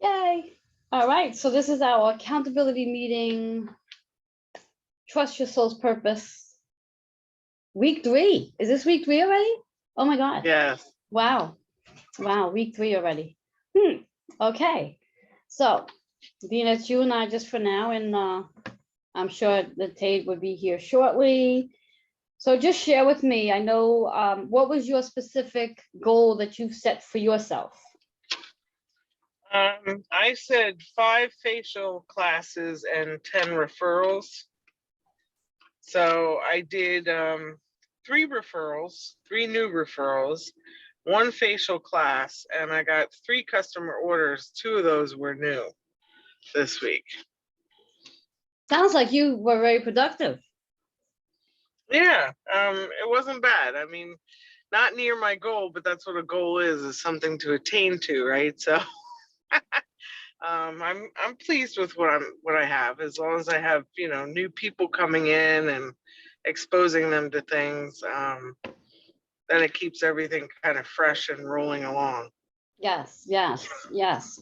Yay. All right, so this is our accountability meeting. Trust your soul's purpose. Week 3. Is this week 3 already? Oh my God. Yes. Wow. Wow, week 3 already. Okay. So, Dina, it's you and I just for now, and I'm sure that Tate would be here shortly. So just share with me, I know, what was your specific goal that you've set for yourself? I said 5 facial classes and 10 referrals. So I did 3 referrals, 3 new referrals, 1 facial class, and I got 3 customer orders. 2 of those were new this week. Sounds like you were very productive. Yeah, it wasn't bad. I mean, not near my goal, but that's what a goal is something to attain to, right? So I'm pleased with what I have, as long as I have, new people coming in and exposing them to things, then it keeps everything kind of fresh and rolling along. Yes, yes, yes.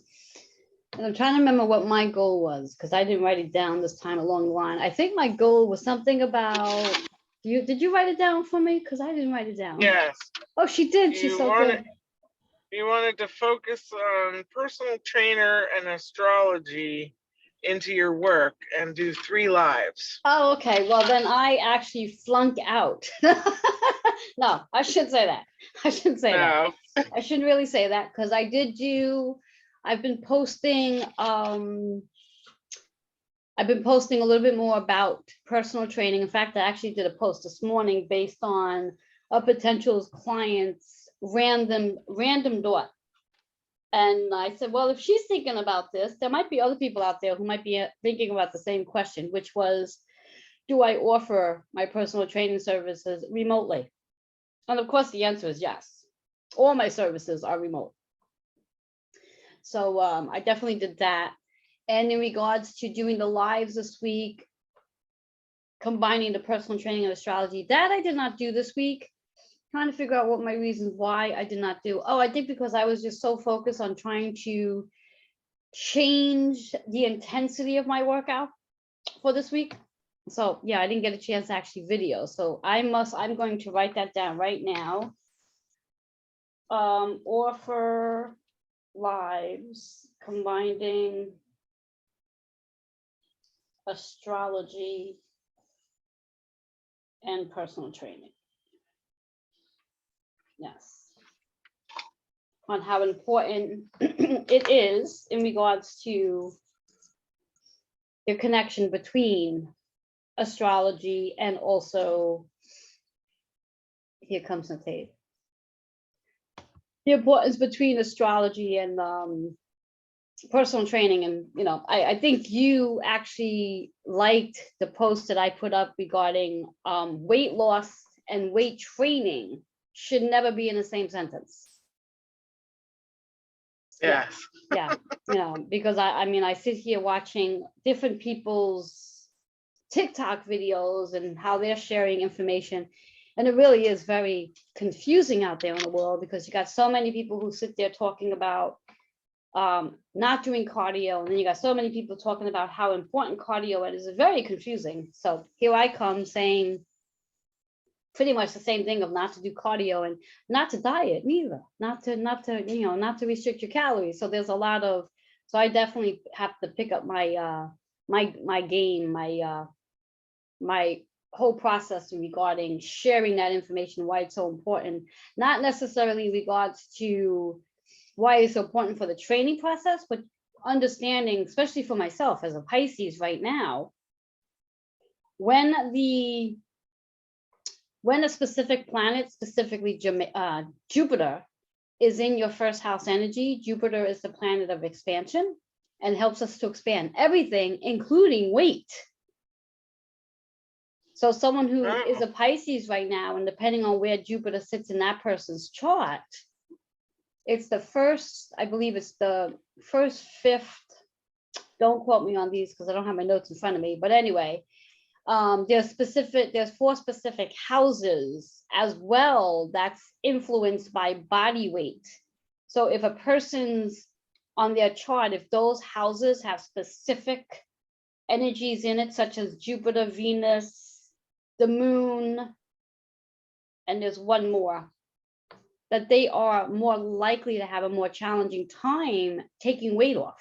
And I'm trying to remember what my goal was, because I didn't write it down this time along the line. I think my goal was something about you. Did you write it down for me? Because I didn't write it down. Yes. Oh, she did. She's so good. You wanted to focus on personal trainer and astrology into your work and do 3 lives. Oh, okay. Well, then I actually flunk out. No, I shouldn't say that. I shouldn't say that. I shouldn't really say that, because I did I've been posting a little bit more about personal training. In fact, I actually did a post this morning based on a potential client's random thought. And I said, well, if she's thinking about this, there might be other people out there who might be thinking about the same question, which was, do I offer my personal training services remotely? And of course, the answer is yes. All my services are remote. So I definitely did that. And in regards to doing the lives this week, combining the personal training and astrology, that I did not do this week. Trying to figure out what my reasons why I did not do. Oh, I think because I was just so focused on trying to change the intensity of my workout for this week. So yeah, I didn't get a chance to actually video. So I'm going to write that down right now. Offer lives combining astrology and personal training. Yes. On how important it is in regards to the connection between astrology and also, here comes the tape, the importance between astrology and personal training. And I think you actually liked the post that I put up regarding weight loss and weight training should never be in the same sentence. Yes. Yeah, because I sit here watching different people's TikTok videos and how they're sharing information, and it really is very confusing out there in the world, because you got so many people who sit there talking about not doing cardio, and then you got so many people talking about how important cardio is. It's very confusing. So here I come saying pretty much the same thing of not to do cardio and not to diet neither, not to restrict your calories. So there's a lot of, so I definitely have to pick up my my game, my whole process regarding sharing that information, why it's so important, not necessarily in regards to why it's so important for the training process, but understanding, especially for myself as a Pisces right now, when a specific planet, specifically Jupiter, is in your first house energy. Jupiter is the planet of expansion and helps us to expand everything, including weight. So someone who is a Pisces right now, and depending on where Jupiter sits in that person's chart, it's the first, I believe it's the first, fifth, don't quote me on these because I don't have my notes in front of me, but anyway, there's 4 specific houses as well that's influenced by body weight. So if a person's on their chart, if those houses have specific energies in it, such as Jupiter, Venus, the moon, and there's one more, that they are more likely to have a more challenging time taking weight off.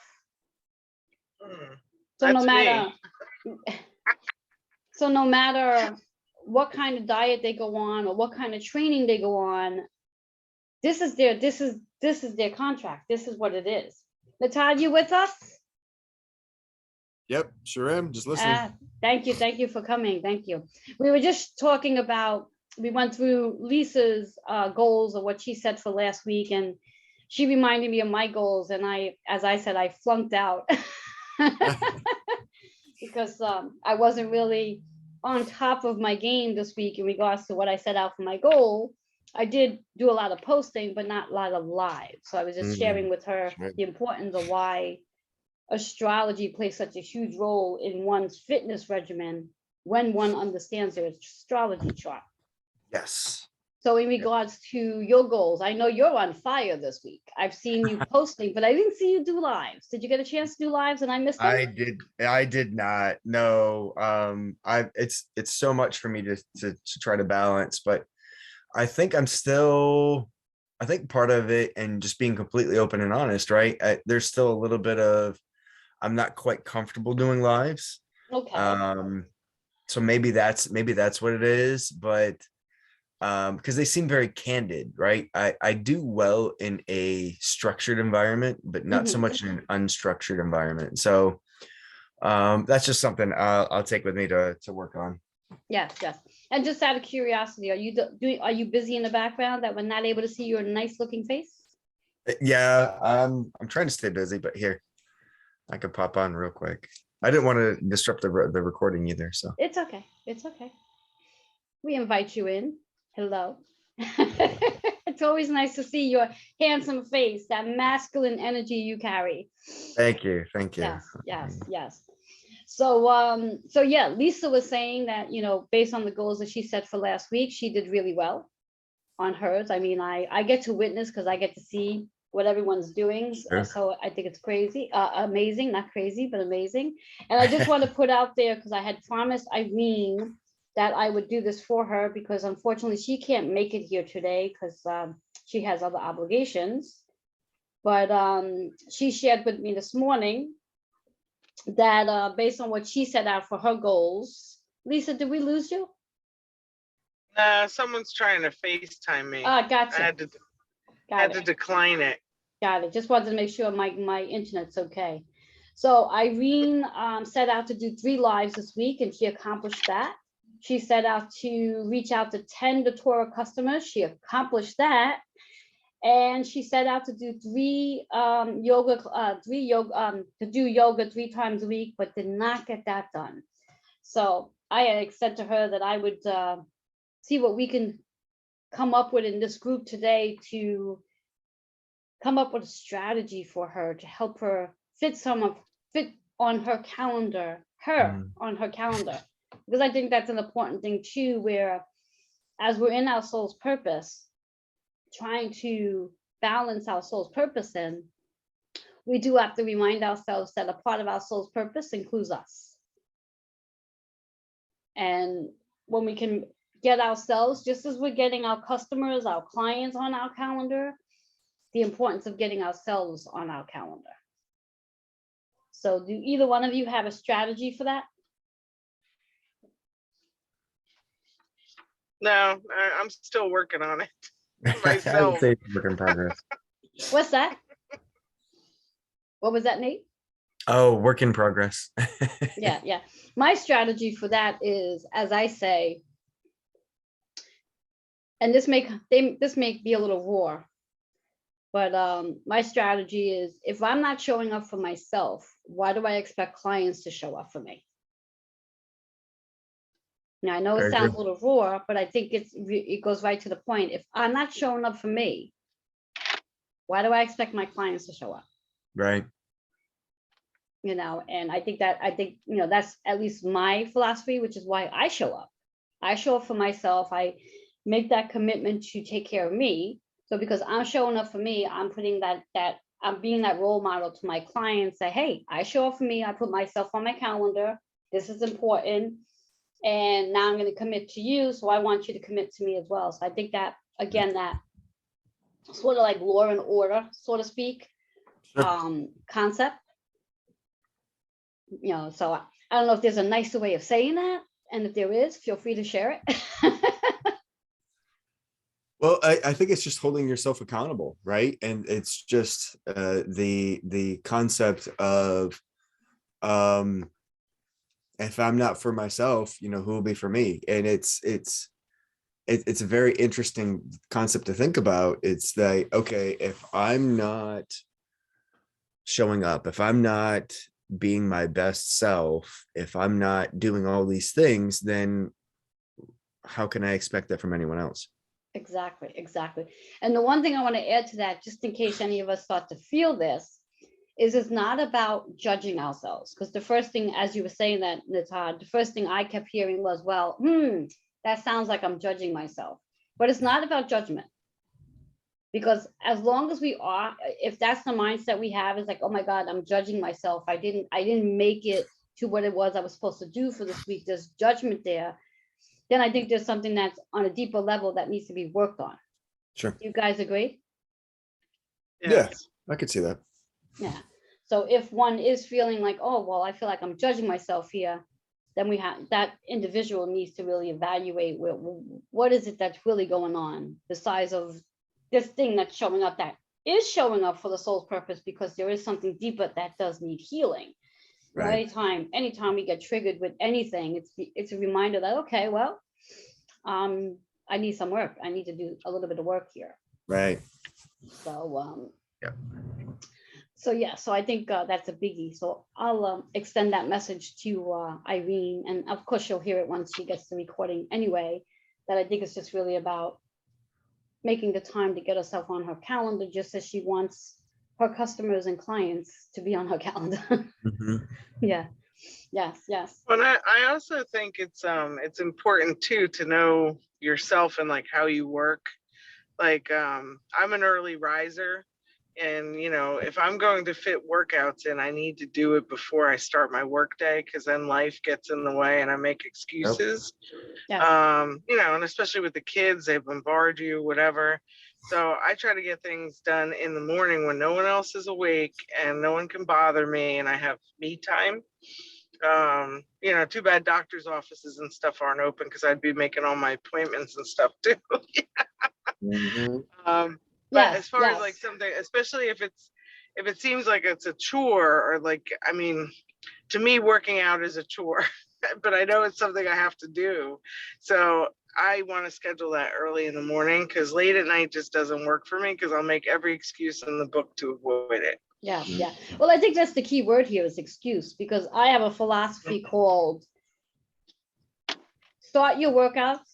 So no That's matter, me. so no matter what kind of diet they go on or what kind of training they go on, this is their contract. This is what it is. Natalia, you with us? Yep, sure am. Just listening. Thank you for coming. Thank you. We were just talking about, we went through Lisa's goals of what she set for last week, and she reminded me of my goals, and as I said, I flunked out because I wasn't really on top of my game this week in regards to what I set out for my goal. I did do a lot of posting, but not a lot of live. So I was just sharing with her the importance of why astrology plays such a huge role in one's fitness regimen when one understands their astrology chart. Yes. So in regards to your goals, I know you're on fire this week. I've seen you posting, but I didn't see you do lives. Did you get a chance to do lives and I missed them? I did not. No. It's so much for me to try to balance, but I think I think part of it, and just being completely open and honest, right? There's still a little bit of, I'm not quite comfortable doing lives. Okay. So maybe that's what it is, but because they seem very candid, right? I do well in a structured environment, but not so much in an unstructured environment. So that's just something I'll take with me to work on. Yes. And just out of curiosity, are you busy in the background that we're not able to see your nice looking face? Yeah, I'm trying to stay busy, but here, I could pop on real quick. I didn't want to disrupt the recording either, so. It's okay. We invite you in. Hello. It's always nice to see your handsome face, that masculine energy you carry. Thank you. Yes. So yeah, Lisa was saying that, based on the goals that she set for last week, she did really well on hers. I mean, I get to witness because I get to see what everyone's doing. Sure. So I think it's amazing, not crazy, but amazing. And I just want to put out there, because I had promised Irene that I would do this for her, because unfortunately she can't make it here today because she has other obligations. But she shared with me this morning that based on what she set out for her goals. Lisa, did we lose you? Someone's trying to FaceTime me. Gotcha. I had to decline it. Got it. Just wanted to make sure my internet's okay. So Irene set out to do 3 lives this week, and she accomplished that. She set out to reach out to 10 Datora customers. She accomplished that. And she set out to do 3 yoga 3 times a week, but did not get that done. So I had said to her that I would see what we can come up with in this group today to come up with a strategy for her to help her fit on her calendar, on her calendar. Because I think that's an important thing too, where as we're in our soul's purpose, trying to balance our soul's purpose in, we do have to remind ourselves that a part of our soul's purpose includes us. And when we can get ourselves, just as we're getting our customers, our clients on our calendar, the importance of getting ourselves on our calendar. So do either one of you have a strategy for that? No, I'm still working on it myself. I would say it's work in progress. What's that? What was that, Nate? Oh, work in progress. Yeah. My strategy for that is, as I say, and this may be a little raw, but my strategy is, if I'm not showing up for myself, why do I expect clients to show up for me? Now, I know it sounds a little raw, but I think it goes right to the point. If I'm not showing up for me, why do I expect my clients to show up? Right. And I think that's at least my philosophy, which is why I show up. I show up for myself. I make that commitment to take care of me. So because I'm showing up for me, I'm putting that I'm being that role model to my clients, say, hey, I show up for me, I put myself on my calendar, this is important. And now I'm going to commit to you, so I want you to commit to me as well. So I think that, again, that sort of like law and order, so to speak, Sure. concept. You know, so I don't know if there's a nicer way of saying that, and if there is, feel free to share it. Well, I think it's just holding yourself accountable, right? And it's just the concept of if I'm not for myself, who will be for me? And it's a very interesting concept to think about. It's like, okay, if I'm not showing up, if I'm not being my best self, if I'm not doing all these things, then how can I expect that from anyone else? Exactly, exactly. And the one thing I want to add to that, just in case any of us start to feel this, is it's not about judging ourselves. Because the first thing, as you were saying that, Natad, the first thing I kept hearing was, well, that sounds like I'm judging myself. But it's not about judgment. Because as long as we are, if that's the mindset we have, is like, oh my God, I'm judging myself. I didn't make it to what it was I was supposed to do for this week. There's judgment there. Then I think there's something that's on a deeper level that needs to be worked on. Sure. Do you guys agree? Yeah, I could see that. Yeah. So if one is feeling like, oh, well, I feel like I'm judging myself here, then we have that individual needs to really evaluate what is it that's really going on besides of this thing that's showing up, that is showing up for the soul's purpose, because there is something deeper that does need healing. Right. Anytime we get triggered with anything, it's a reminder that, okay, well, I need some work. I need to do a little bit of work here. Right. So Yeah. So yeah, so I think that's a biggie. So I'll extend that message to Irene, and of course she'll hear it once she gets the recording anyway. That I think it's just really about making the time to get herself on her calendar, just as she wants her customers and clients to be on her calendar. Mhm. Yeah. Yes. But I also think it's important too to know yourself and like how you work. Like I'm an early riser, and if I'm going to fit workouts in, I need to do it before I start my work day, because then life gets in the way and I make excuses. Yes. And especially with the kids, they bombard you, whatever. So I try to get things done in the morning when no one else is awake and no one can bother me and I have me time. Too bad doctor's offices and stuff aren't open, because I'd be making all my appointments and stuff too. Mhm. But as far as like Yes. something, especially if it seems like it's a chore, or like, I mean, to me, working out is a chore, but I know it's something I have to do. So I want to schedule that early in the morning, because late at night just doesn't work for me, because I'll make every excuse in the book to avoid it. Yeah. Well, I think that's the key word here, is excuse, because I have a philosophy called start your workouts.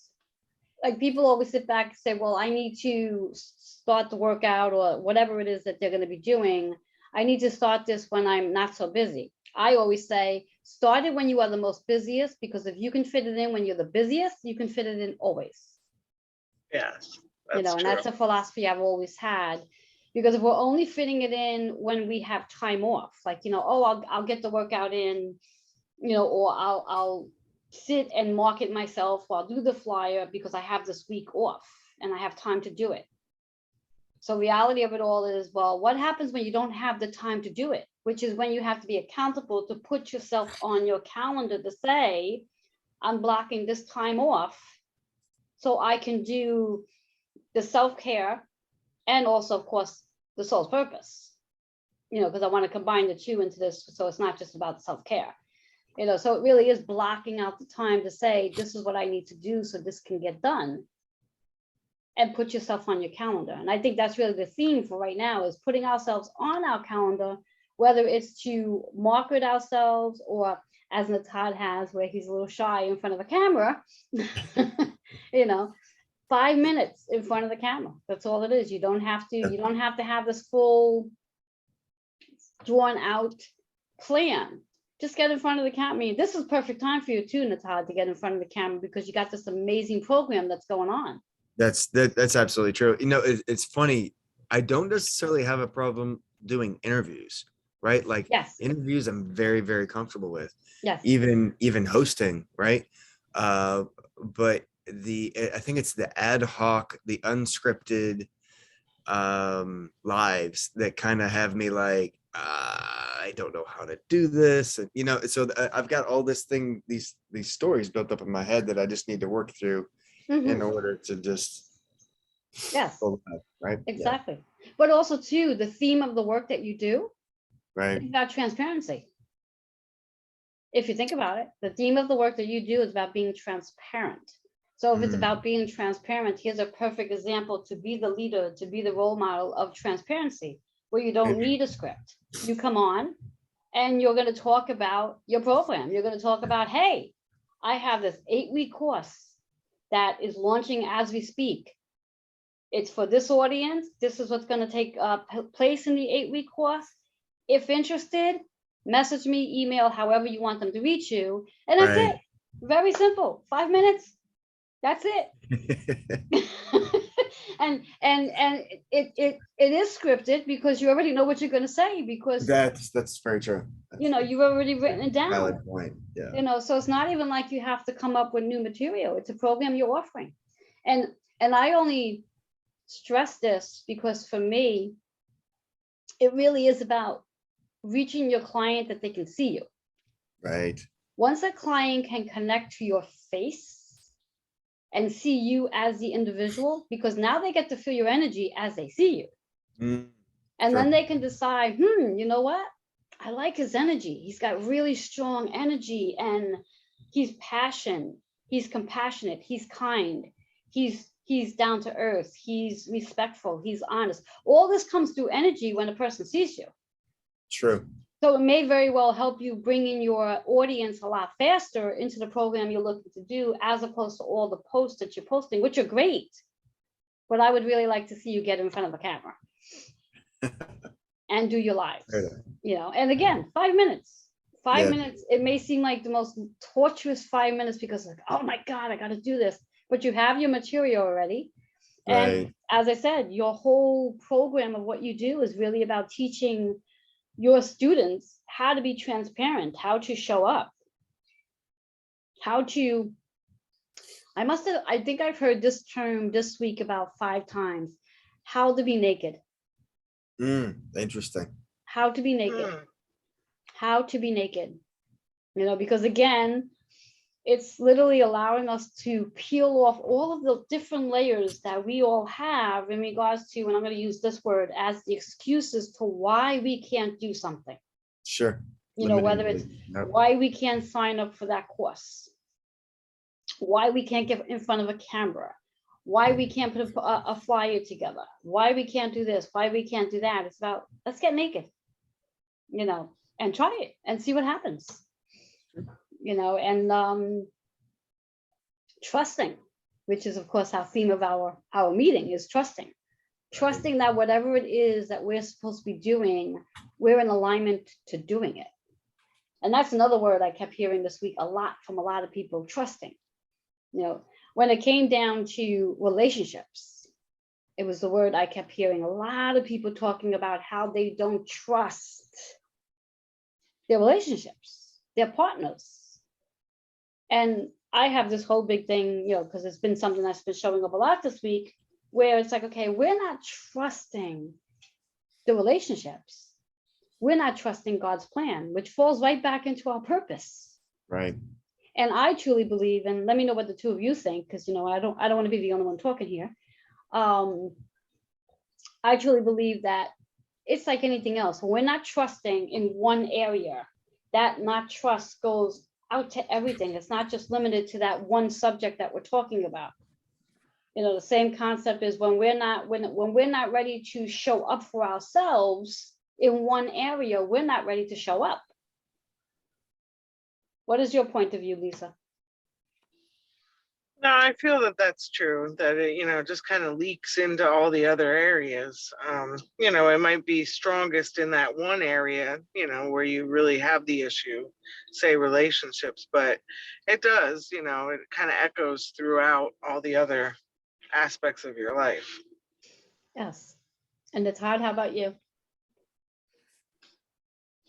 Like, people always sit back and say, well, I need to start the workout or whatever it is that they're going to be doing. I need to start this when I'm not so busy. I always say, start it when you are the most busiest, because if you can fit it in when you're the busiest, you can fit it in always. Yes, And true. that's a philosophy I've always had, because if we're only fitting it in when we have time off, like, I'll get the workout in, or I'll sit and market myself, or I'll do the flyer because I have this week off and I have time to do it. So reality of it all is, well, what happens when you don't have the time to do it? Which is when you have to be accountable to put yourself on your calendar to say, I'm blocking this time off so I can do the self-care and also, of course, the soul's purpose, because I want to combine the two into this. So it's not just about self-care, so it really is blocking out the time to say, this is what I need to do so this can get done, and put yourself on your calendar. And I think that's really the theme for right now, is putting ourselves on our calendar, whether it's to market ourselves, or as Natad has, where he's a little shy in front of a camera, 5 minutes in front of the camera. That's all it is. You don't have to have this full drawn out plan. Just get in front of the camera. I mean, this is perfect time for you too, Natad, to get in front of the camera, because you got this amazing program that's going on. That's absolutely true. It's funny. I don't necessarily have a problem doing interviews, right? Like Yes, interviews I'm very, very comfortable with, yes. even hosting, right? But I think it's the ad hoc, the unscripted lives that kind of have me like, I don't know how to do this. And, so I've got all these stories built up in my head that I just need to work through in Mhm. order to just Yes, pull it out, right? Yeah, exactly. But also too, the theme of the work that you do right. is about transparency. If you think about it, the theme of the work that you do is about being transparent. So if it's Mm, about being transparent, here's a perfect example to be the leader, to be the role model of transparency, where you don't need a script. You come on and you're going to talk about your program. You're going to talk about, hey, I have this 8-week course that is launching as we speak. It's for this audience. This is what's going to take place in the 8-week course. If interested, message me, email, however you want them to reach you. And that's right. it. Very simple. 5 minutes. That's it. and it is scripted because you already know what you're going to say, because That's very true. you've already written it down. Valid point. Yeah. So it's not even like you have to come up with new material. It's a program you're offering. And I only stress this because for me, it really is about reaching your client that they can see you. Right. Once a client can connect to your face and see you as the individual, because now they get to feel your energy as they see you. Mm, And sure. then they can decide, you know what? I like his energy. He's got really strong energy, and he's passionate. He's compassionate. He's kind. He's down to earth. He's respectful. He's honest. All this comes through energy when a person sees you. True. So it may very well help you bring in your audience a lot faster into the program you're looking to do, as opposed to all the posts that you're posting, which are great. But I would really like to see you get in front of a camera and do your lives. And again, 5 minutes. 5 Yeah. minutes, it may seem like the most torturous 5 minutes because like, oh my God, I got to do this. But you have your material already. And Right. as I said, your whole program of what you do is really about teaching your students how to be transparent, how to show up, how to, I think I've heard this term this week about 5 times, how to be naked, Interesting. how to be naked, how to be naked, because again, it's literally allowing us to peel off all of the different layers that we all have in regards to, and I'm going to use this word as the excuses to why we can't do something. Sure. Whether it's why we can't sign up for that course, why we can't get in front of a camera, why we can't put a flyer together, why we can't do this, why we can't do that. It's about, let's get naked, and try it and see what happens, and trusting, which is of course our theme of our meeting, is trusting that whatever it is that we're supposed to be doing, we're in alignment to doing it. And that's another word I kept hearing this week a lot from a lot of people, trusting. When it came down to relationships, it was the word I kept hearing a lot of people talking about, how they don't trust their relationships, their partners. And I have this whole big thing, because it's been something that's been showing up a lot this week, where it's like, okay, we're not trusting the relationships. We're not trusting God's plan, which falls right back into our purpose. Right. And I truly believe, and let me know what the two of you think, because I don't want to be the only one talking here. I truly believe that it's like anything else. When we're not trusting in one area, that not trust goes out to everything. It's not just limited to that one subject that we're talking about. The same concept is when we're not ready to show up for ourselves in one area, we're not ready to show up. What is your point of view, Lisa? No, I feel that that's true, that it, just kind of leaks into all the other areas. It might be strongest in that one area, where you really have the issue, say relationships, but it does, it kind of echoes throughout all the other aspects of your life. Yes. And it's hard. How about you?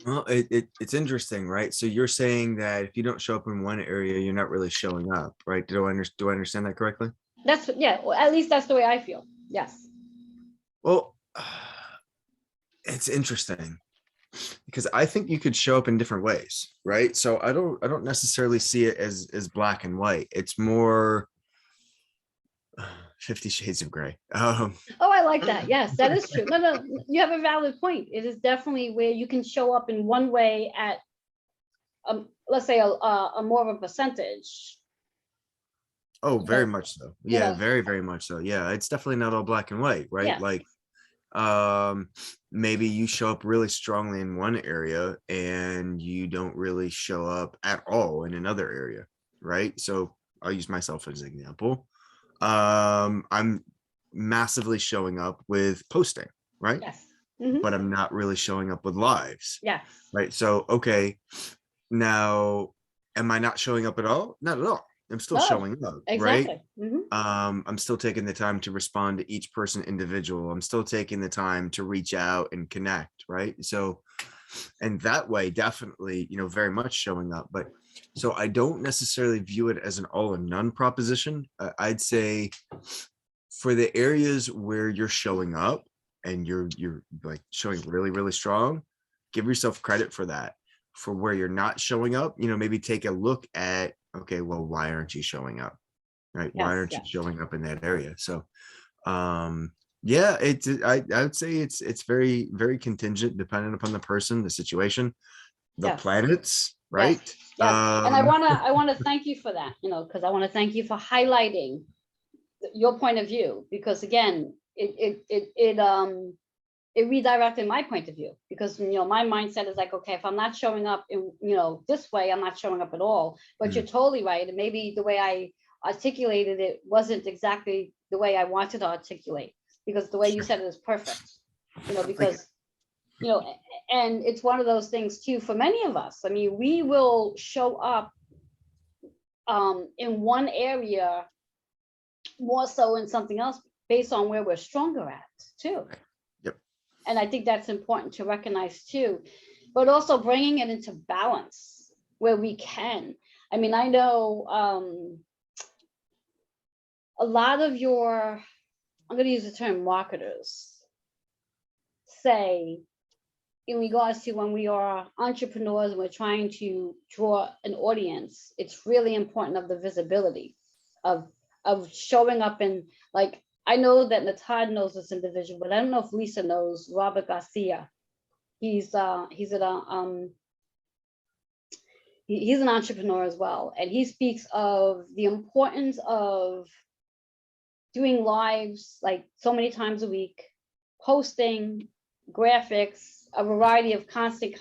Well, it's interesting, right? So you're saying that if you don't show up in one area, you're not really showing up, right? Do I understand that correctly? That's, yeah, well, at least that's the way I feel. Yes. Well, it's interesting because I think you could show up in different ways, right? So I don't necessarily see it as black and white. It's more 50 shades of gray. Oh, I like that. Yes, that is true. No, no, you have a valid point. It is definitely where you can show up in one way at, let's say a more of a percentage, Oh, very but much so. you Yeah, know, very, very much so. Yeah, it's definitely not all black and white, right? yes, Like, um, maybe you show up really strongly in one area and you don't really show up at all in another area, right? So I'll use myself as an example. I'm massively showing up with posting, right? yes, hmm, But I'm not really showing up with lives, yes, right? So, okay, now, am I not showing up at all? Not at all. I'm still no, showing up, right? exactly. Hmm. I'm still taking the time to respond to each person individual. I'm still taking the time to reach out and connect, right? So, and that way, definitely, very much showing up. But so I don't necessarily view it as an all or none proposition. I'd say for the areas where you're showing up and you're like showing really, really strong, give yourself credit for that. For where you're not showing up, maybe take a look at, okay, well, why aren't you showing up? Right? Why Yes, aren't you yes, showing up in that area? So yeah, I would say it's very, very contingent, dependent upon the person, the situation, the yes, planets, yes, right? yes. And I wanna thank you for that, because I want to thank you for highlighting your point of view, because again, it redirected my point of view, because my mindset is like, okay, if I'm not showing up in this way, I'm not showing up at all. But you're totally right, and maybe the way I articulated it wasn't exactly the way I wanted to articulate, because the way you Sure. said it is perfect. Thank you. Because and it's one of those things too for many of us. I mean, we will show up in one area more so in something else based on where we're stronger at too. Yep. And I think that's important to recognize too, but also bringing it into balance where we can. I mean, I know a lot of your, I'm going to use the term marketers, say in regards to when we are entrepreneurs and we're trying to draw an audience, it's really important of the visibility of showing up in, like, I know that Natad knows this individual, but I don't know if Lisa knows Robert Garcia. He's he's an entrepreneur as well, and he speaks of the importance of doing lives like so many times a week, posting graphics, a variety of constant,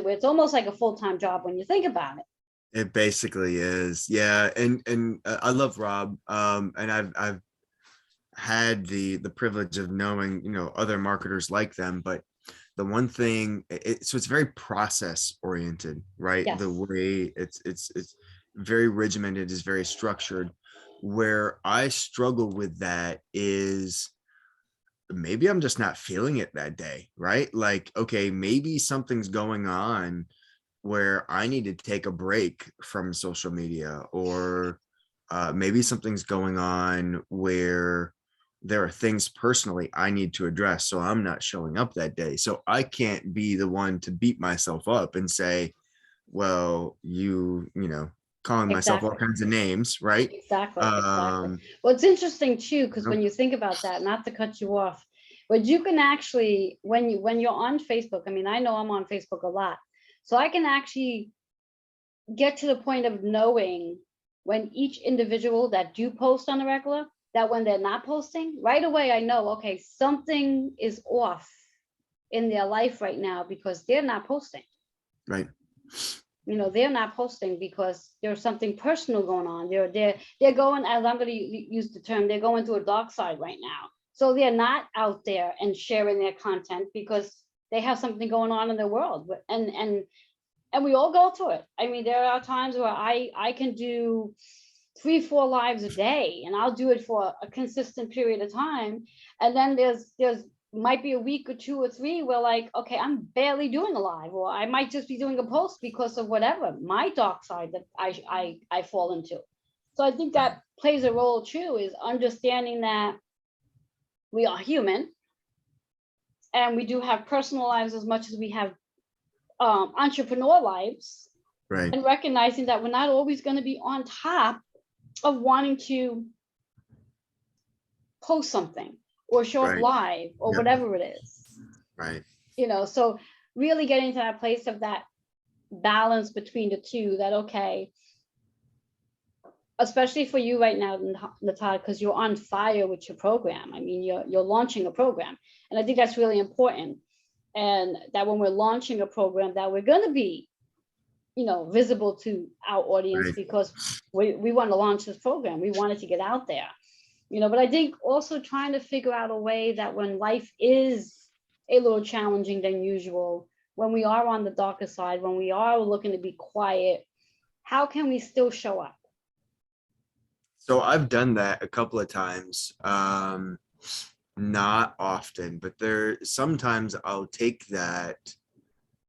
where it's almost like a full-time job when you think about it. It basically is, yeah. And I love Rob, and I've had the privilege of knowing other marketers like them, but the one thing, so it's very process oriented, right? Yes. The way it's very regimented, is very structured. Where I struggle with that is maybe I'm just not feeling it that day, right? Like, okay, maybe something's going on where I need to take a break from social media, or maybe something's going on where there are things personally I need to address. So I'm not showing up that day. So I can't be the one to beat myself up and say, well, calling myself all Exactly. kinds of names, right? Exactly. Um, Well, it's interesting too, because you know, when you think about that, not to cut you off, but you can actually, when you're on Facebook, I mean, I know I'm on Facebook a lot, so I can actually get to the point of knowing when each individual that do post on the regular, that when they're not posting, right away I know, okay, something is off in their life right now because they're not posting. right. They're not posting because there's something personal going on. They're going, as I'm going to use the term, they're going through a dark side right now. So they're not out there and sharing their content because they have something going on in their world. And we all go through it. I mean, there are times where I can do 3-4 lives a day, and I'll do it for a consistent period of time. And then there's might be a week or 2 or 3 where like, okay, I'm barely doing a live, or I might just be doing a post because of whatever, my dark side that I fall into. So I think that plays a role too, is understanding that we are human and we do have personal lives as much as we have entrepreneur lives, Right. and recognizing that we're not always going to be on top of wanting to post something or show up Right. live or Yep. whatever it is, Right. you know. So really getting to that place of that balance between the two, that okay, especially for you right now, Natasha, because you're on fire with your program. I mean, you're launching a program, and I think that's really important. And that when we're launching a program, that we're going to be, you know, visible to our audience, Right. because we want to launch this program. We want it to get out there, you know. But I think also trying to figure out a way that when life is a little challenging than usual, when we are on the darker side, when we are looking to be quiet, how can we still show up? So I've done that a couple of times. Not often, but sometimes I'll take that,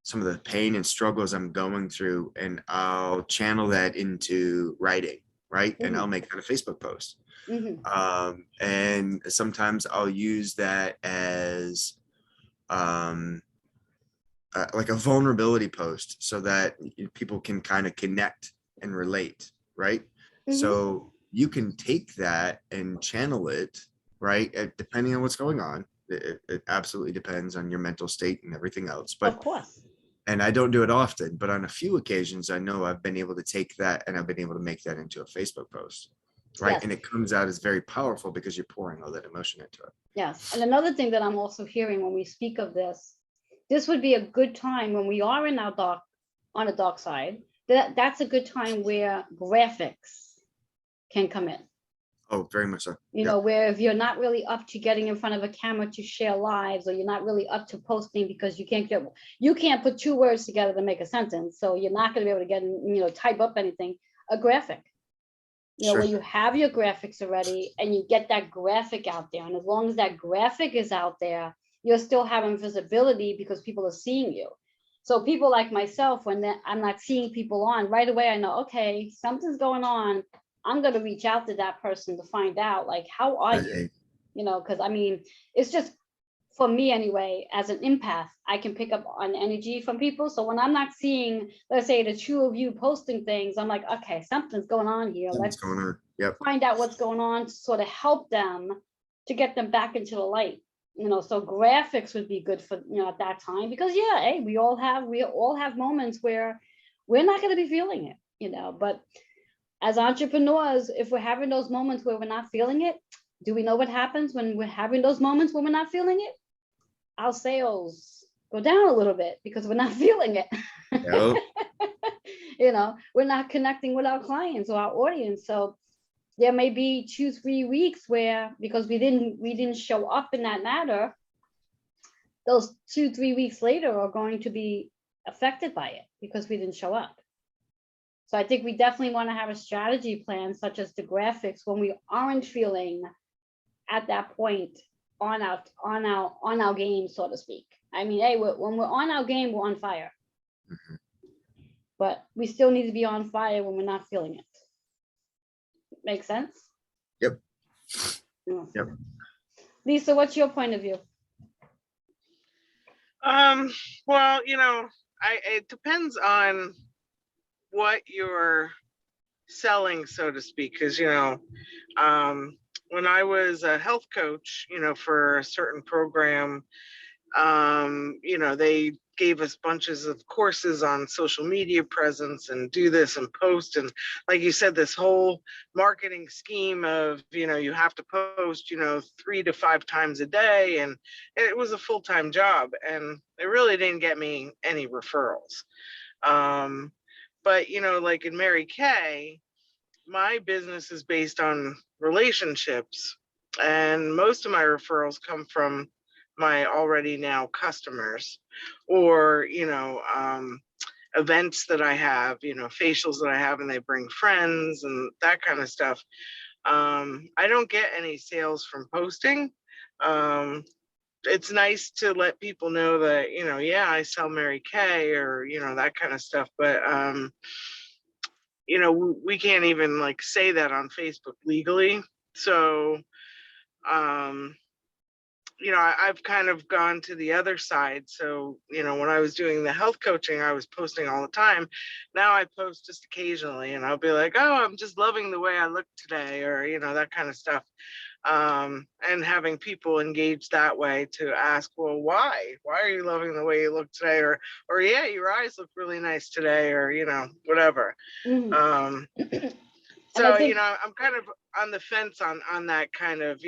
some of the pain and struggles I'm going through, and I'll channel that into writing, right? And I'll make that a Facebook post. And sometimes I'll use that as like a vulnerability post, so that people can kind of connect and relate, right? So you can take that and channel it, right? Depending on what's going on. It absolutely depends on your mental state and everything else. But Of course. and I don't do it often, but on a few occasions, I know I've been able to take that and I've been able to make that into a Facebook post, right? Yes. And it comes out as very powerful because you're pouring all that emotion into it. Yes. And another thing that I'm also hearing when we speak of this would be a good time when we are in our dark, on the dark side, that's a good time where graphics can come in. Oh, very much so. You know, where if you're not really up to getting in front of a camera to share lives, or you're not really up to posting because you can't put 2 words together to make a sentence, so you're not going to be able to get, you know, type up anything, a graphic, you know, Sure. where you have your graphics already and you get that graphic out there, and as long as that graphic is out there, you're still having visibility because people are seeing you. So people like myself, when I'm not seeing people on right away, I know, okay, something's going on. I'm going to reach out to that person to find out, like, how are you? Right. You know, because I mean, it's just, for me anyway, as an empath, I can pick up on energy from people. So when I'm not seeing, let's say, the 2 of you posting things, I'm like, okay, something's going on here. What's Let's going on? Yep. find out what's going on to sort of help them, to get them back into the light. You know, so graphics would be good for, you know, at that time, because yeah, hey, we all have moments where we're not going to be feeling it, you know. But as entrepreneurs, if we're having those moments where we're not feeling it, do we know what happens when we're having those moments when we're not feeling it? Our sales go down a little bit because we're not feeling it. Yep. You know, we're not connecting with our clients or our audience. So there may be 2-3 weeks where, because we didn't show up in that matter, those 2-3 weeks later are going to be affected by it because we didn't show up. So I think we definitely want to have a strategy plan, such as the graphics, when we aren't feeling at that point on our game, so to speak. I mean, hey, when we're on our game, we're on fire. But we still need to be on fire when we're not feeling it. Make sense? Yep. Yeah. Yep. Lisa, what's your point of view? Well, you know, it depends on what you're selling, so to speak, because, you know, when I was a health coach, you know, for a certain program, you know, they gave us bunches of courses on social media presence and do this and post. And like you said, this whole marketing scheme of, you know, you have to post, you know, 3 to 5 times a day. And it was a full-time job, and it really didn't get me any referrals. But, you know, like in Mary Kay, my business is based on relationships, and most of my referrals come from my already now customers, or, you know, events that I have, you know, facials that I have, and they bring friends and that kind of stuff. I don't get any sales from posting, it's nice to let people know that, yeah, I sell Mary Kay or, that kind of stuff. But, we can't even like say that on Facebook legally. So, I've kind of gone to the other side. So, when I was doing the health coaching, I was posting all the time. Now I post just occasionally and I'll be like, oh, I'm just loving the way I look today, or, that kind of stuff. And having people engage that way to ask, well, why are you loving the way you look today? Or yeah, your eyes look really nice today, or, whatever. Mhm. Um, And I so, think, I'm kind of on the fence on that kind of,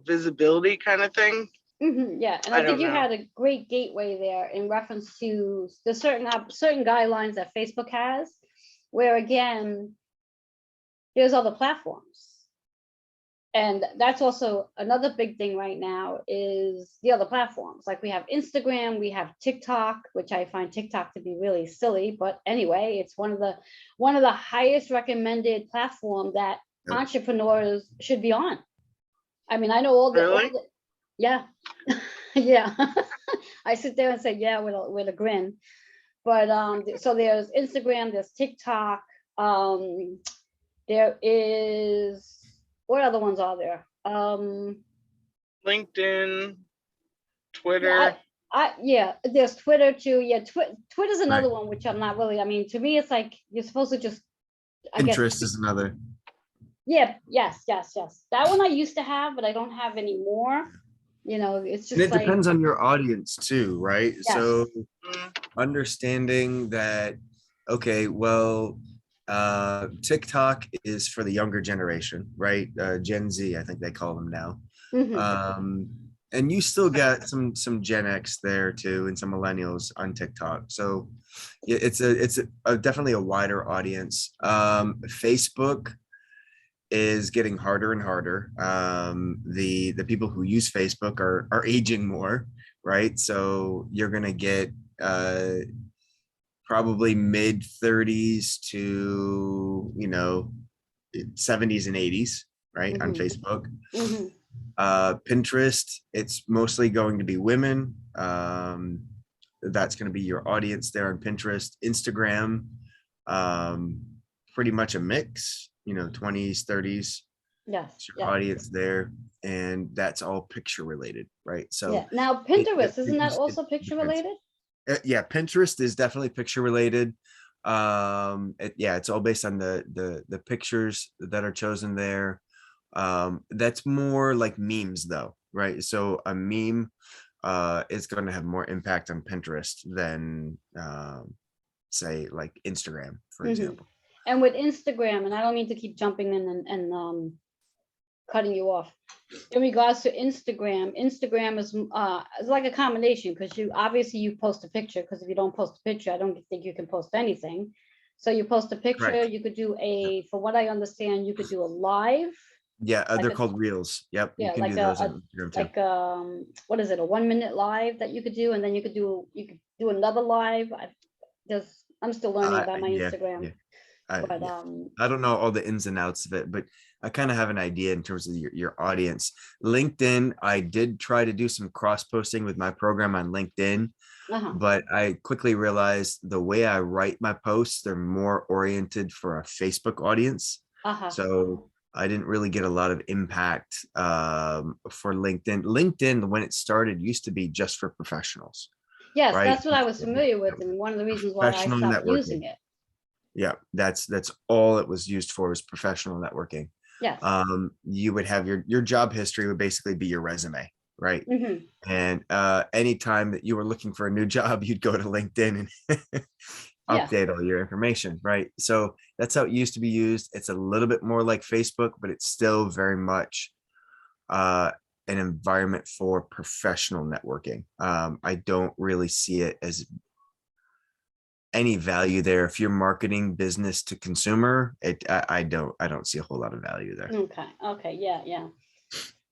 visibility kind of thing. yeah, and I I think don't you know. had a great gateway there in reference to the certain guidelines that Facebook has, where again, there's other platforms. And that's also another big thing right now is the other platforms. Like we have Instagram, we have TikTok, which I find TikTok to be really silly, but anyway, it's one of the highest recommended platform that Yep. entrepreneurs should be on. I mean, I know all Really? the yeah, yeah. I sit there and say yeah with a grin. But so there's Instagram, there's TikTok, there is, what other ones are there? LinkedIn, Yeah, Twitter. yeah, there's Twitter too. Yeah, Twitter's another Right. one which I'm not really. I mean, to me, it's like you're supposed to just, I guess. Pinterest is another. Yeah, yes. That one I used to have, but I don't have anymore. It's And just it like, depends on your audience too, right? yes. So Mm, understanding that, okay, well, TikTok is for the younger generation, right? Gen Z, I think they call them now. Mhm. And you still got some Gen X there too, and some millennials on TikTok. So yeah, it's definitely a wider audience. Facebook is getting harder and harder. The people who use Facebook are aging more, right? So you're gonna get probably mid 30s to 70s and 80s, right, on Mhm. Facebook. Mhm. Pinterest, it's mostly going to be women. That's going to be your audience there on Pinterest. Instagram, um, pretty much a mix, 20s, 30s, Yes. it's your Yeah. audience there. And that's all picture related, right? Yeah. So Now it Pinterest, isn't that it also picture depends. related? Yeah, Pinterest is definitely picture related. Yeah, it's all based on the pictures that are chosen there. That's more like memes though, right? So a meme is going to have more impact on Pinterest than say like Instagram, for Mhm. example. And with Instagram, and I don't mean to keep jumping in and cutting you off. In regards to Instagram is it's like a combination because you post a picture, because if you don't post a picture, I don't think you can post anything. So you post a picture, Correct. you could do from what I understand, you could do a live, Yeah, like they're a, called Reels. Yep, you yeah, can like do those on Instagram too. what is it, a 1 minute live that you could do, and then you could do another live. I'm still learning about my Yeah, yeah. Instagram, but Yeah, I don't know all the ins and outs of it, but I kind of have an idea in terms of your audience. LinkedIn, I did try to do some cross posting with my program on LinkedIn, uh-huh, but I quickly realized the way I write my posts, they're more oriented for a Facebook audience. uh-huh. So I didn't really get a lot of impact for LinkedIn. LinkedIn, when it started, used to be just for professionals, Yes, right? that's what I was familiar with, and one of the reasons why I Professional stopped networking. using it. Yeah, that's all it was used for, was professional networking. Yes. You would have your job history would basically be your resume, right? Hmm. And anytime that you were looking for a new job, you'd go to LinkedIn and Yeah. update all your information, right? So that's how it used to be used. It's a little bit more like Facebook, but it's still very much an environment for professional networking. I don't really see it as any value there. If you're marketing business to consumer, I don't see a whole lot of value there. Okay. Okay. Yeah.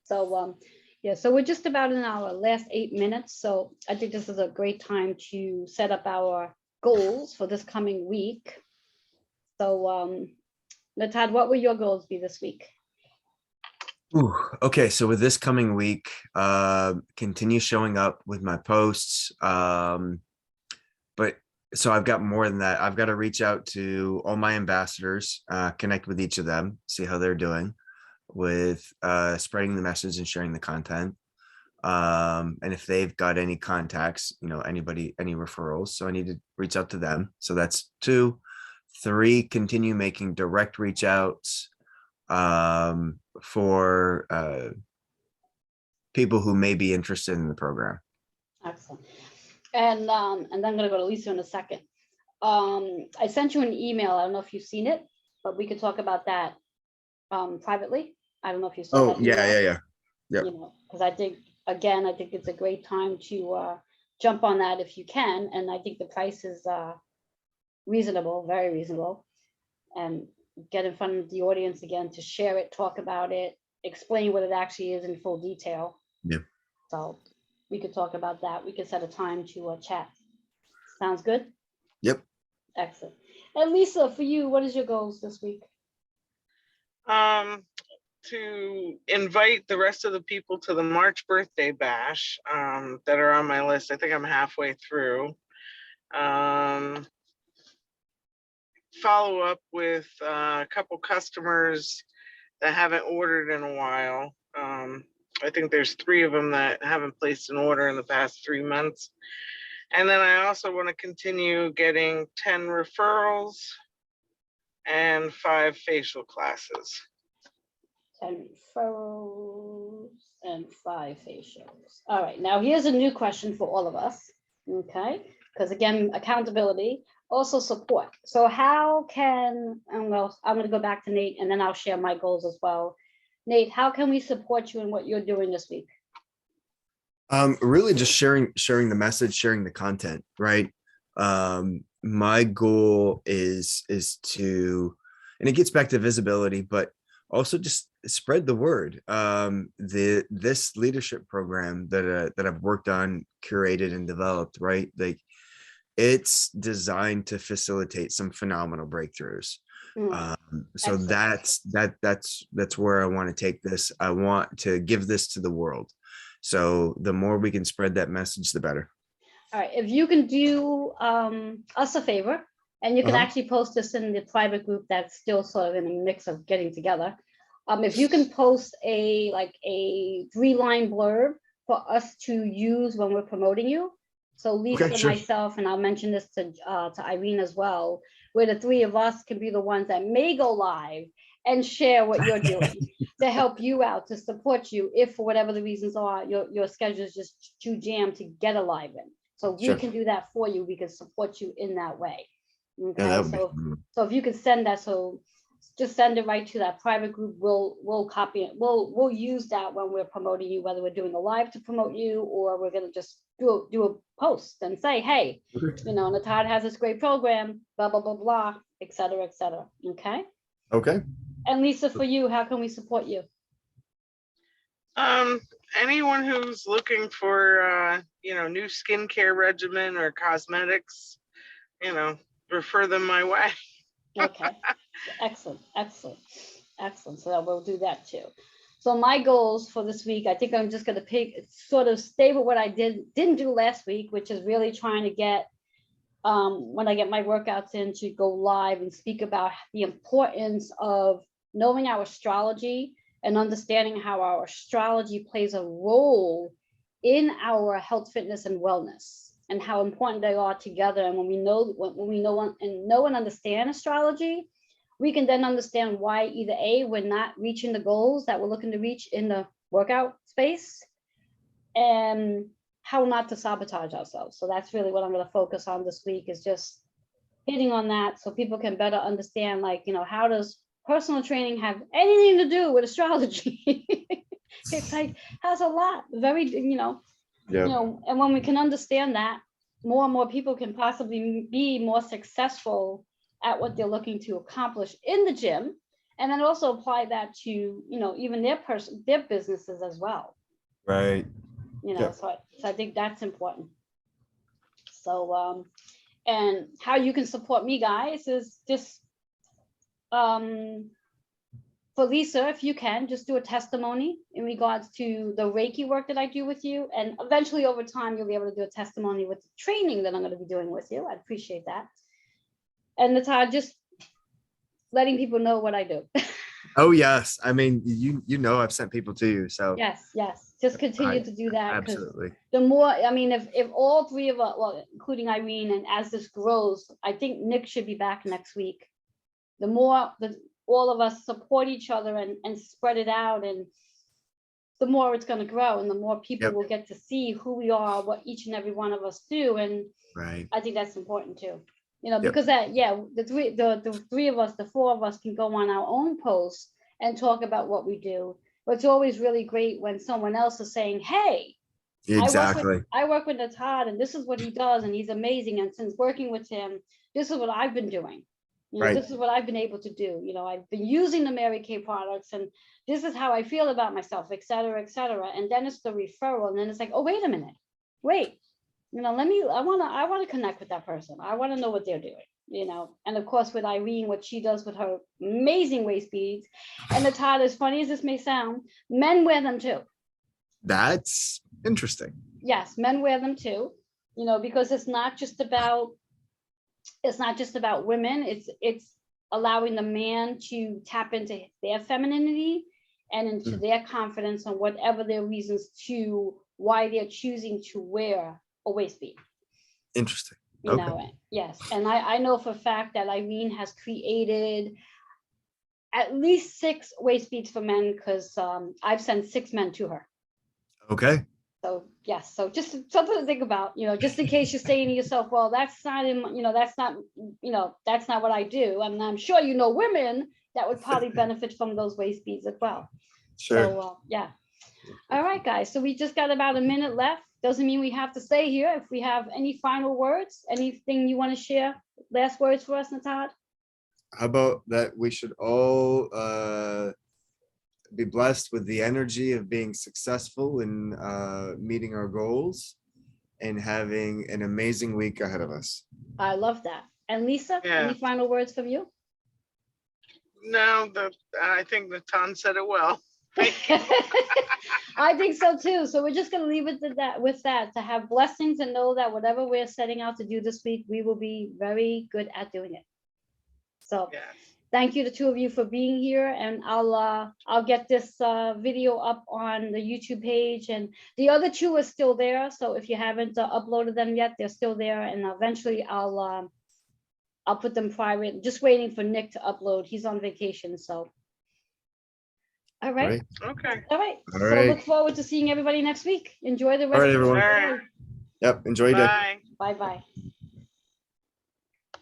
So yeah, so we're just about in our last 8 minutes. So I think this is a great time to set up our goals for this coming week. So Todd, what will your goals be this week? Ooh, okay, so with this coming week, continue showing up with my posts. But so I've got more than that. I've got to reach out to all my ambassadors, connect with each of them, see how they're doing with spreading the message and sharing the content. And if they've got any contacts, anybody, any referrals. So I need to reach out to them. So that's 2. 3, continue making direct reach outs for people who may be interested in the program. Excellent. And then I'm gonna go to Lisa in a second. I sent you an email. I don't know if you've seen it, but we could talk about that privately. I don't know if you saw Oh, that yeah, email. yeah, yeah. Yep. Because I think it's a great time to jump on that if you can. And I think the price is reasonable, very reasonable. And get in front of the audience again to share it, talk about it, explain what it actually is in full detail. Yeah. So we could talk about that. We could set a time to chat. Sounds good? Yep. Excellent. And Lisa, for you, what is your goals this week? To invite the rest of the people to the March birthday bash that are on my list. I think I'm halfway through. Follow up with a couple customers that haven't ordered in a while. I think there's 3 of them that haven't placed an order in the past 3 months. And then I also want to continue getting 10 referrals and 5 facial classes. 10 referrals and 5 facials. All right, now here's a new question for all of us, okay? Because again, accountability, also support. So how can, and well, I'm gonna go back to Nate and then I'll share my goals as well. Nate, how can we support you in what you're doing this week? Really just sharing the message, sharing the content, right? My goal is to, and it gets back to visibility, but also just spread the word. This leadership program that I've worked on, curated and developed, right? Like it's designed to facilitate some phenomenal breakthroughs. So Excellent. that's where I want to take this. I want to give this to the world. So the more we can spread that message, the better. All right, if you can do us a favor, and you can actually post this in the private group that's still sort of in the mix of getting together. If you can post a 3-line blurb for us to use when we're promoting you. So Lisa, Okay, sure. myself, and I'll mention this to Irene as well, where the 3 of us can be the ones that may go live and share what you're doing to help you out, to support you if for whatever the reasons are, your schedule is just too jammed to get a live in. So we Sure. can do that for you. We can support you in that way. Okay, Yeah, that would be so if you could send that, so just send it right to that private group. We'll copy it. We'll use that when we're promoting you, whether we're doing a live to promote you or we're gonna just do a post and say, hey, Natad has this great program, blah blah blah blah, et cetera, et cetera. Okay. Okay. And Lisa, for you, how can we support you? Anyone who's looking for new skincare regimen or cosmetics, refer them my way. Okay. Excellent, excellent, excellent. So we'll do that too. So my goals for this week, I think I'm just going to sort of stay with what I didn't do last week, which is really trying to get, when I get my workouts in, to go live and speak about the importance of knowing our astrology and understanding how our astrology plays a role in our health, fitness, and wellness, and how important they are together. And when we know and understand astrology, we can then understand why either A, we're not reaching the goals that we're looking to reach in the workout space, and how not to sabotage ourselves. So that's really what I'm going to focus on this week, is just hitting on that so people can better understand, how does personal training have anything to do with astrology? It's has a lot, very, and when we can understand that, more and more people can possibly be more successful at what they're looking to accomplish in the gym, and then also apply that to, even their businesses as well. Right. So I think that's important. So, and how you can support me, guys, is just, for for Lisa, if you can, just do a testimony in regards to the Reiki work that I do with you. And eventually over time, you'll be able to do a testimony with the training that I'm going to be doing with you. I'd appreciate that. And Natasha, just letting people know what I do. Oh, yes. I mean, you know, I've sent people to you, so Yes, yes. Just continue to do that, because absolutely. the more, I mean, if all three of us, well, including Irene, and as this grows, I think Nick should be back next week. The more that all of us support each other and spread it out, and the more it's going to grow, and the more people Yep. will get to see who we are, what each and every one of us do. And Right. I think that's important too. You know, Yep. because that, yeah, the three of us, the four of us can go on our own posts and talk about what we do. But it's always really great when someone else is saying, hey, Exactly. I work with Todd, and this is what he does, and he's amazing. And since working with him, this is what I've been doing. You know, Right. this is what I've been able to do. You know, I've been using the Mary Kay products, and this is how I feel about myself, et cetera, et cetera. And then it's the referral, and then it's like, oh, wait a minute, wait. You know, I want to connect with that person. I want to know what they're doing, you know. And of course, with Irene, what she does with her amazing waist beads. And the Todd, as funny as this may sound, men wear them too. That's interesting. Yes, men wear them too, you know, because it's not just about women. It's allowing the man to tap into their femininity and into their confidence on whatever their reasons to why they're choosing to wear a waist bead. Interesting. You Okay. know, yes. And I know for a fact that Irene has created at least 6 waist beads for men, because I've sent 6 men to her. Okay. So yes, so just something to think about, you know, just in case you're saying to yourself, well, that's not in, you know, that's not what I do. I mean, I'm sure you know women that would probably benefit from those waist beads as well. Sure. So yeah. All right, guys. So we just got about a minute left. Doesn't mean we have to stay here. If we have any final words, anything you want to share, last words for us, Natasha? How about that we should all be blessed with the energy of being successful in meeting our goals and having an amazing week ahead of us. I love that. And Lisa, Yeah. any final words from you? No, I think the Ton said it well. I think so too. So we're just going to leave it with that, to have blessings and know that whatever we're setting out to do this week, we will be very good at doing it. So Yes. thank you, the two of you, for being here. And I'll get this video up on the YouTube page, and the other 2 are still there. So if you haven't uploaded them yet, they're still there. And eventually I'll put them private, just waiting for Nick to upload. He's on vacation. So, all right. Okay. All right. All So right. look forward to seeing everybody next week. Enjoy the rest All right, of everyone. the All right. day. Yep. Enjoy your day. Bye. Bye-bye.